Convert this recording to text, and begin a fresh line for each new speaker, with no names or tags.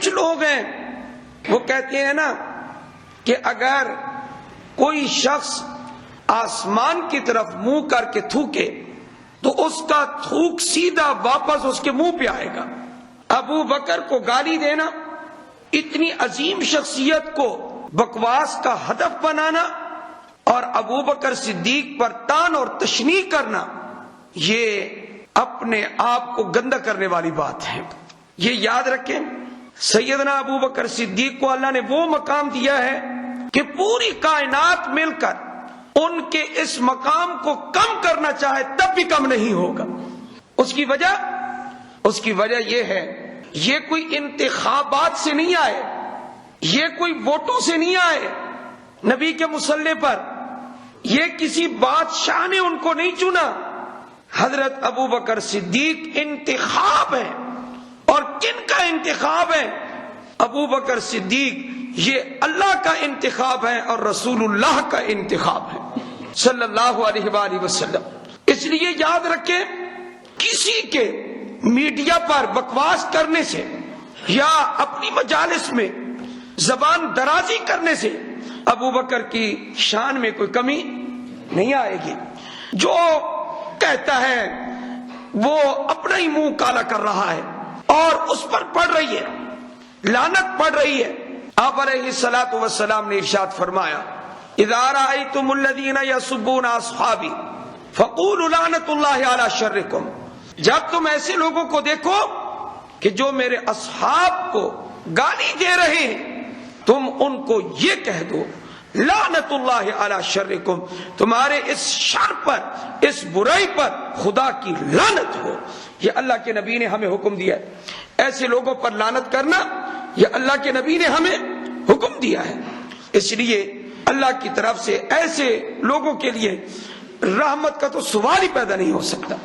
کچھ لوگ ہیں وہ کہتے ہیں نا کہ اگر کوئی شخص آسمان کی طرف منہ کر کے تھوکے تو اس کا تھوک سیدھا واپس اس کے منہ پہ آئے گا۔ ابو بکر کو گالی دینا، اتنی عظیم شخصیت کو بکواس کا ہدف بنانا اور ابو بکر صدیق پر تان اور تشنیع کرنا، یہ اپنے آپ کو گندا کرنے والی بات ہے۔ یہ یاد رکھیں، سیدنا ابو بکر صدیق کو اللہ نے وہ مقام دیا ہے کہ پوری کائنات مل کر ان کے اس مقام کو کم کرنا چاہے تب بھی کم نہیں ہوگا۔ اس کی وجہ یہ ہے، یہ کوئی انتخابات سے نہیں آئے، یہ کوئی ووٹوں سے نہیں آئے نبی کے مصلی پر، یہ کسی بادشاہ نے ان کو نہیں چنا۔ حضرت ابو بکر صدیق انتخاب ہے، اور کن کا انتخاب ہے؟ ابو بکر صدیق یہ اللہ کا انتخاب ہے اور رسول اللہ کا انتخاب ہے صلی اللہ علیہ وآلہ وسلم۔ اس لیے یاد رکھیں، کسی کے میڈیا پر بکواس کرنے سے یا اپنی مجالس میں زبان درازی کرنے سے ابو بکر کی شان میں کوئی کمی نہیں آئے گی۔ جو کہتا ہے وہ اپنا ہی منہ کالا کر رہا ہے اور اس پر پڑ رہی ہے، لعنت پڑ رہی ہے۔ آپ علیہ الصلوۃ والسلام نے ارشاد فرمایا، اذا رأيتم الذين يسبون اصحابي فقولوا لعنت اللہ علی شرکم، جب تم ایسے لوگوں کو دیکھو کہ جو میرے اصحاب کو گالی دے رہے ہیں، تم ان کو یہ کہہ دو لعنت اللہ علی شرکم، تمہارے اس شر پر، اس برائی پر خدا کی لعنت ہو۔ یہ اللہ کے نبی نے ہمیں حکم دیا ہے، ایسے لوگوں پر لعنت کرنا یہ اللہ کے نبی نے ہمیں حکم دیا ہے۔ اس لیے اللہ کی طرف سے ایسے لوگوں کے لیے رحمت کا تو سوال ہی پیدا نہیں ہو سکتا۔